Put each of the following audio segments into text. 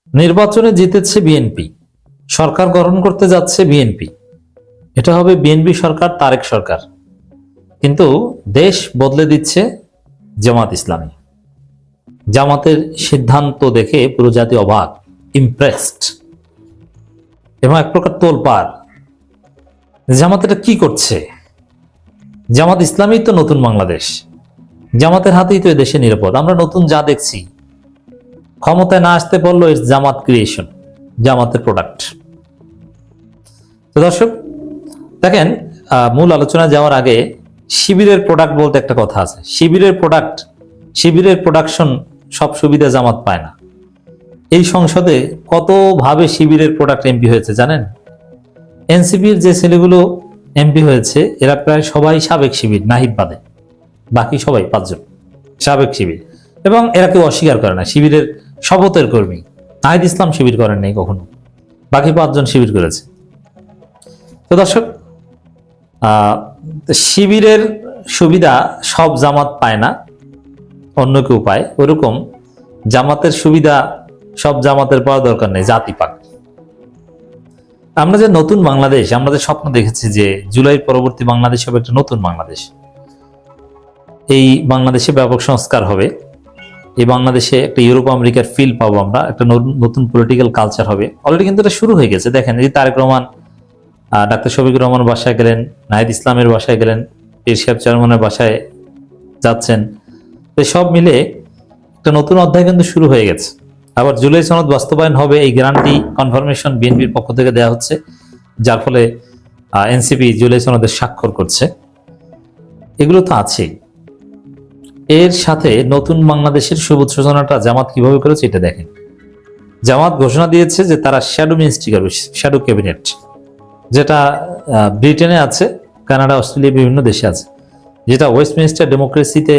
নির্বাচনে জিতেছে বিএনপি, সরকার গঠন করতে যাচ্ছে বিএনপি। এটা হবে বিএনপি সরকার, তারেক সরকার। কিন্তু দেশ বদলে দিচ্ছে জামাত ইসলামী। জামাতের সিদ্ধান্ত দেখে পুরো জাতি অবাক, ইমপ্রেসড এবং এক প্রকার তোলপাড়। জামাত এটা কি করছে? জামাত ইসলামী তো নতুন বাংলাদেশ, জামাতের হাতেই তো দেশে নিরাপদ। আমরা নতুন যা দেখছি, ক্ষমতায় না আসতে পারলো ইটস জামাত ক্রিয়েশন, জামাতের প্রোডাক্ট। তো দর্শক দেখেন, মূল আলোচনা যাওয়ার আগে শিবিরের প্রোডাক্ট বলতে একটা কথা আছে। শিবিরের প্রোডাক্ট, শিবিরের প্রোডাকশন সব সুবিধা জামাত পায় না। এই সংসদে কতভাবে শিবিরের প্রোডাক্ট এমপি হয়েছে জানেন? এনসিপির যে ছেলেগুলো এমপি হয়েছে এরা প্রায় সবাই সাবেক শিবির, নাহিদ বাদে। বাকি সবাই 5 জন সাবেক শিবির, এবং এরা কেউ অস্বীকার করে না। শিবিরের শপথের কর্মী নাহিদ ইসলাম শিবির করেন নাই কখনো, বাকি 5 জন শিবির করেছে। তো দর্শক, শিবিরের সুবিধা সব জামাত পায় না, অন্য কেউ পায়। ওরকম জামাতের সুবিধা সব জামাতের পাওয়া দরকার নেই, জাতি পাক। আমরা যে নতুন বাংলাদেশ, আমরা যে স্বপ্ন দেখেছি যে জুলাই পরবর্তী বাংলাদেশ হবে একটা নতুন বাংলাদেশ, এই বাংলাদেশে ব্যাপক সংস্কার হবে, এই বাংলাদেশে একটা ইউরোপ আমেরিকার ফিল পাবো আমরা, একটা নতুন পলিটিক্যাল কালচার হবে। অলরেডি কিন্তু এটা শুরু হয়ে গেছে। দেখেন, এই তারেক রহমান ডাক্তার শফিকুর রহমান বাসায় গেলেন, নাহিদ ইসলামের বাসায় গেলেন, পীর সাহেব চেয়ারম্যানের বাসায় যাচ্ছেন। সব মিলে একটা নতুন অধ্যায় কিন্তু শুরু হয়ে গেছে। আবার জুলাই সনদ বাস্তবায়ন হবে, এই গ্যারান্টি কনফার্মেশন বিএনপির পক্ষ থেকে দেওয়া হচ্ছে, যার ফলে এনসিপি জুলাই সনদের স্বাক্ষর করছে। এগুলো তো আছেই। এর সাথে নতুন বাংলাদেশের সবুজ সূচনাটা জামাত কিভাবে করেছে এটা দেখেন। জামাত ঘোষণা দিয়েছে যে তারা শ্যাডো মিনিস্ট্রি করবে, শ্যাডো ক্যাবিনেট, যেটা ব্রিটেনে আছে, কানাডা, অস্ট্রেলিয়া, বিভিন্ন দেশে আছে, যেটা ওয়েস্টমিনিস্টার ডেমোক্রেসিতে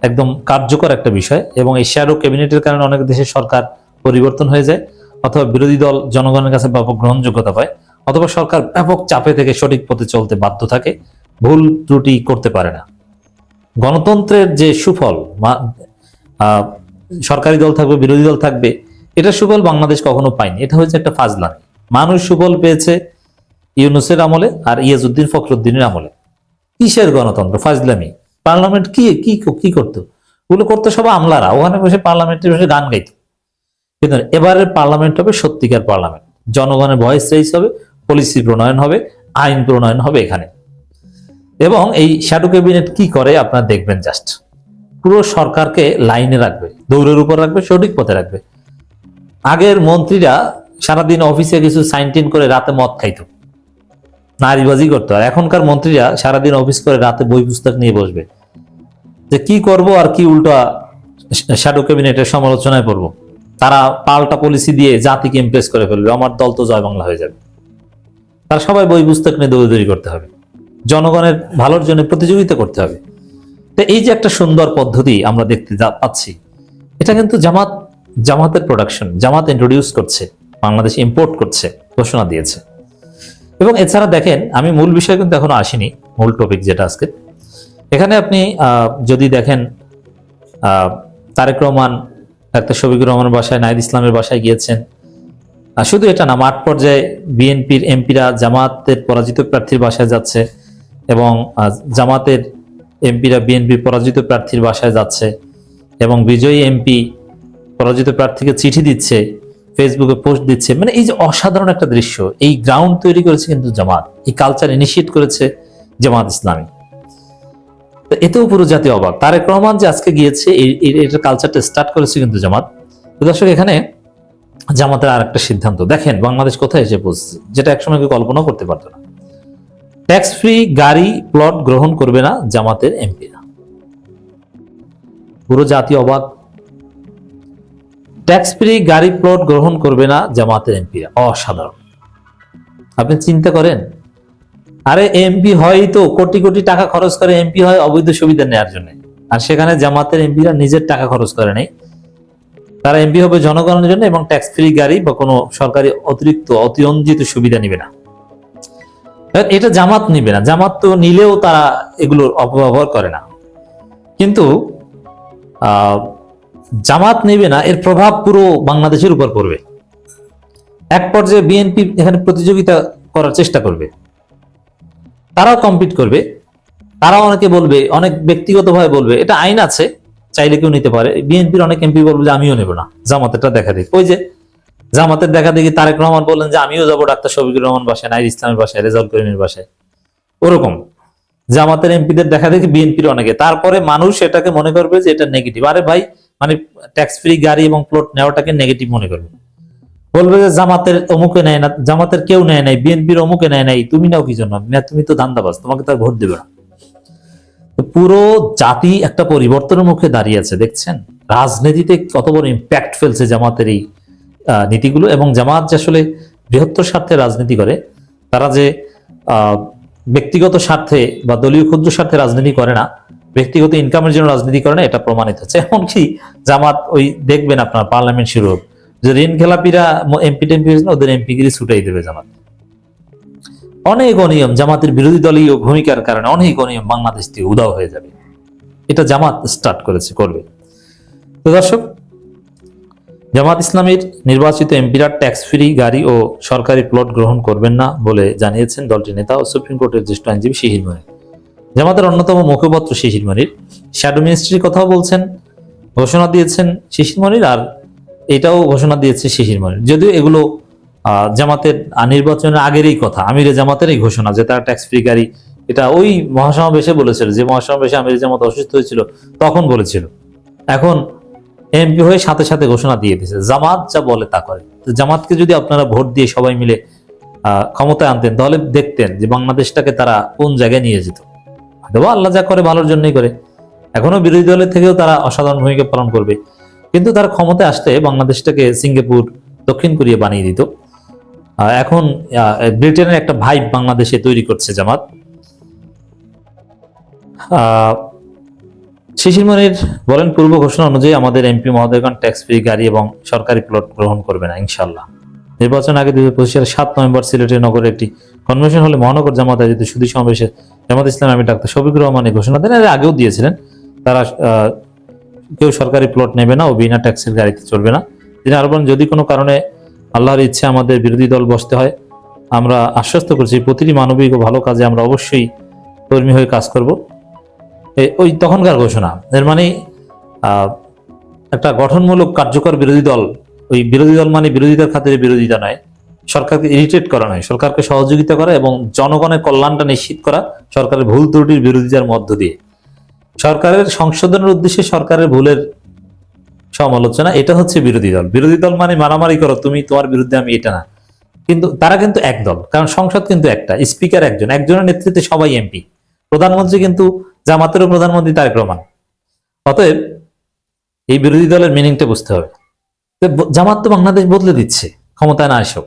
একদম কার্যকর একটা বিষয়। এবং এই শ্যাডো ক্যাবিনেটের কারণে অনেক দেশের সরকার পরিবর্তন হয়ে যায়, অথবা বিরোধী দল জনগণের কাছে ব্যাপক গ্রহণযোগ্যতা পায়, অথবা সরকার ব্যাপক চাপে থেকে সঠিক পথে চলতে বাধ্য থাকে, ভুল ত্রুটি করতে পারে না। গণতন্ত্রের যে সুফল, সরকারি দল থাকবে, বিরোধী দল থাকবে, এটা সুফল বাংলাদেশ কখনো পায়নি। এটা হচ্ছে একটা ফাজলামি। মানুষ সুফল পেয়েছে ইউনূসের আমলে আর ইয়াজউদ্দিন ফখরুদ্দিনের আমলে। কিসের গণতন্ত্র? ফাজলামি। পার্লামেন্ট কি কি কি করতো? ওগুলো করতো সব আমলারা, ওখানে বসে পার্লামেন্টে বসে গান গাইতো। কিন্তু এবারের পার্লামেন্ট হবে সত্যিকার পার্লামেন্ট, জনগণের ভয়েস রেইজ হবে, পলিসি প্রণয়ন হবে, আইন প্রণয়ন হবে এখানে। এবং এই শ্যাডো ক্যাবিনেট কি করে আপনারা দেখবেন। জাস্ট পুরো সরকারকে লাইনে রাখবে, দৌড়ের উপর রাখবে, সঠিক পথে রাখবে। আগের মন্ত্রীরা সারাদিন অফিসে কিছু সাইন টিন করে রাতে মদ খাইতো, নারীবাজি করতো। আর এখনকার মন্ত্রীরা সারাদিন অফিস করে রাতে বই পুস্তক নিয়ে বসবে যে কি করব আর কি উল্টা শ্যাডো ক্যাবিনেটের সমালোচনায় পড়বো। তারা পাল্টা পলিসি দিয়ে জাতিকে ইমপ্রেস করে ফেলবে, আমার দল তো জয় বাংলা হয়ে যাবে। তারা সবাই বই পুস্তক নিয়ে দৌড়াদৌড়ি করতে হবে, জনগণের ভালোর জন্য প্রতিযোগিতা করতে হবে। তো এই যে একটা সুন্দর পদ্ধতি আমরা দেখতে পাচ্ছি, এটা কিন্তু জামাতের প্রোডাকশন। জামাত ইন্ট্রোডিউস করছে, বাংলাদেশ ইম্পোর্ট করছে, ঘোষণা দিয়েছে। এবং এছাড়া দেখেন, আমি মূল বিষয় কিন্তু এখনো আসিনি, মূল টপিক যেটা আজকে। এখানে আপনি যদি দেখেন, তারেক রহমান ডাক্তার শফিকুর রহমানের বাসায়, নাহিদ ইসলামের বাসায় গিয়েছেন। শুধু এটা না, মাঠ পর্যায়ে বিএনপির এমপিরা জামাতের পরাজিত প্রার্থীর বাসায় যাচ্ছে, এবং জামাতের এমপিরা বিএনপির পরাজিত প্রার্থীর বাসায় যাচ্ছে, এবং বিজয়ী এমপি পরাজিত প্রার্থীকে চিঠি দিচ্ছে, ফেসবুকে পোস্ট দিচ্ছে। মানে এই যে অসাধারণ একটা দৃশ্য, এই গ্রাউন্ড তৈরি করেছে কিন্তু জামাত, এই কালচার ইনিশিয়েট করেছে জামাত ইসলামী। এতেও পুরো জাতি অবাক। তারেক রহমান যে আজকে গিয়েছে, এটার কালচারটা স্টার্ট করেছে কিন্তু জামাত। দর্শক, এখানে জামাতের আর একটা সিদ্ধান্ত দেখেন, বাংলাদেশ কোথায় এসে পৌঁছেছে, যেটা একসময় কেউ কল্পনা করতে পারতো না। ট্যাক্স ফ্রি গাড়ি প্লট গ্রহণ করবে না জামাতের এমপিরা। পুরো জাতি অবাক। ট্যাক্স ফ্রি গাড়ি প্লট গ্রহণ করবে না জামাতের এমপিরা। অসাধারণ। আপনি চিন্তা করেন, আরে এমপি হয় তো কোটি কোটি টাকা খরচ করে এমপি হয় অবৈধ সুবিধা নেওয়ার জন্য, আর সেখানে জামাতের এমপিরা নিজের টাকা খরচ করে নেই, তারা এমপি হবে জনগণের জন্য, এবং ট্যাক্স ফ্রি গাড়ি বা কোনো সরকারি অতিরিক্ত অতিরঞ্জিত সুবিধা নিবে না। এটা জামাত নিবে না। জামাত তো নিলেও তারা এগুলোর অপব্যবহার করে না, কিন্তু জামাত নিবে না, এর প্রভাব পুরো বাংলাদেশের উপর পড়বে। এক পর্যায়ে বিএনপি এখানে প্রতিযোগিতা করার চেষ্টা করবে, তারাও কম্পিট করবে, তারাও অনেকে বলবে, অনেক ব্যক্তিগতভাবে বলবে এটা আইন আছে, চাইলে কেউ নিতে পারে। বিএনপির অনেক এমপি বলবে যে আমিও নেব না, জামাতেরটা দেখা দেখি। ওই যে জামাতের দেখা দেখি তারেক রহমান বললেন যে আমিও যাবো ডাক্তার শফিকুর রহমান বাসায়, নাইর ইসলামের বাসায়, রেজাউল করিমের বাসায়। ওরকম জামাতের এমপিদের দেখা দেখি বিএনপির অনেকে, তারপরে মানুষ এটাকে মনে করবে যে এটা নেগেটিভ। আরে ভাই, মানে ট্যাক্স ফ্রি গাড়ি এবং প্লট নেওয়াটাকে নেগেটিভ মনে করবে, বলবে যে জামাতের অমুকে নেয় না, জামাতের কেউ নেয় নাই, বিএনপির অমুকে নেয় নাই, তুমি নাও কি জন্য? তুমি তো ধান্দাবাজ, তোমাকে তো আর ভোট দেবে না। পুরো জাতি একটা পরিবর্তনের মুখে দাঁড়িয়ে আছে, দেখছেন রাজনীতিতে কত বড় ইম্প্যাক্ট ফেলছে জামাতের এই নীতিগুলো। এবং জামাত যে আসলে বৃহত্তর স্বার্থে রাজনীতি করে, তারা যে ব্যক্তিগত স্বার্থে বা দলীয় ক্ষুদ্র স্বার্থে রাজনীতি করে না, ব্যক্তিগত ইনকামের জন্য রাজনীতি করে না, এটা প্রমাণিত হচ্ছে। এমনকি জামাত ওই দেখবেন আপনার পার্লামেন্ট শুরু হোক, যে ঋণ খেলাপিরা এমপি টেমপি ওদের এমপিগিরি ছুটাই দেবে জামাত। অনেক অনিয়ম, জামাতের বিরোধী দলীয় ভূমিকার কারণে অনেক অনিয়ম বাংলাদেশ থেকে উধাও হয়ে যাবে। এটা জামাত স্টার্ট করেছে, করবে। তো দর্শক, জামাত ইসলামের নির্বাচিত এমপিরা ট্যাক্স ফ্রি গাড়ি ও সরকারি প্লট গ্রহণ করবেন না বলে জানিয়েছেন দলটির নেতা ও সুপ্রিম কোর্টের জ্যেষ্ঠ আইনজীবী শিশির মনির। জামাতের অন্যতম মুখপাত্র শিশির মনির শ্যাডো মিনিস্ট্রির কথাও বলছেন, ঘোষণা দিয়েছেন শিশির মনির, আর এটাও ঘোষণা দিয়েছে শিশির মনির। যদিও এগুলো জামাতের নির্বাচনের আগেরই কথা, আমিরে জামাতের এই ঘোষণা যে তার ট্যাক্স ফ্রি গাড়ি, এটা ওই মহাসমাবেশে বলেছিল, যে মহাসমাবেশে আমিরে জামাত অসুস্থ হয়েছিল তখন বলেছিল। এখন এমপি হয়ে সাথে সাথে ঘোষণা দিয়ে দিয়েছে। জামাত যা বলে তা করে। জামাতকে যদি আপনারা ভোট দিয়ে সবাই মিলে ক্ষমতায় আনতেন, তাহলে দেখতেন যে বাংলাদেশটাকে তারা কোন জায়গায় নিয়ে যেত। হয়তো আল্লাহ যা করে ভালোর জন্যই করে, এখনো বিরোধী দলের থেকেও তারা অসাধারণ ভূমিকা পালন করবে, কিন্তু তারা ক্ষমতায় আসলে বাংলাদেশটাকে সিঙ্গাপুর, দক্ষিণ কোরিয়া বানিয়ে দিত। এখন ব্রিটেনের একটা ভাইব বাংলাদেশে তৈরি করছে জামাত। শিশির মনির বলেন, পূর্ব ঘোষণা অনুযায়ী আমাদের এমপি মহোদয়গণ ট্যাক্স ফ্রি গাড়ি এবং সরকারি প্লট গ্রহণ করবে না ইনশাল্লাহ। নির্বাচন আগে 2025 সালের 7 নভেম্বর সিলেটের নগরে একটি কনভেনশন হলে মহানগর জামাত আয়োজিত সুধী সমাবেশে জামাত ইসলাম আমি ডাক্তার শফিকুর রহমান ঘোষণা দেন। এর আগেও দিয়েছিলেন, তারা কেউ সরকারি প্লট নেবে না ও বিনা ট্যাক্সের গাড়িতে চলবে না। তিনি আরো বলেন, যদি কোনো কারণে আল্লাহর ইচ্ছে আমাদের বিরোধী দল বসতে হয়, আমরা আশ্বস্ত করছি প্রতিটি মানবিক ও ভালো কাজে আমরা অবশ্যই কর্মী হয়ে কাজ করব। ওই তখনকার ঘোষণা, এর মানে একটা গঠনমূলক কার্যকর বিরোধী দল। ওই বিরোধী দল মানে বিরোধিতার খাতিরে বিরোধিতা নয়, সরকারকে ইরিটেট করা নয়, সরকারকে সহযোগিতা করা এবং জনগণের কল্যাণটা নিশ্চিত করা সরকারের ভুল ত্রুটির বিরোধিতার মধ্য দিয়ে, সরকারের সংশোধনের উদ্দেশ্যে সরকারের ভুলের সমালোচনা। এটা হচ্ছে বিরোধী দল। বিরোধী দল মানে মারামারি করো, তুমি তোমার বিরুদ্ধে আমি, এটা না। কিন্তু তারা কিন্তু এক দল, কারণ সংসদ কিন্তু একটা, স্পিকার একজন, একজনের নেতৃত্বে সবাই এমপি, প্রধানমন্ত্রী কিন্তু জামাতেরও প্রধানমন্ত্রী তারেক রহমান। অতএব এই বিরোধী দলের মিনিংটা বুঝতে হবে। জামাত তো বাংলাদেশ বদলে দিচ্ছে ক্ষমতায় না এসব।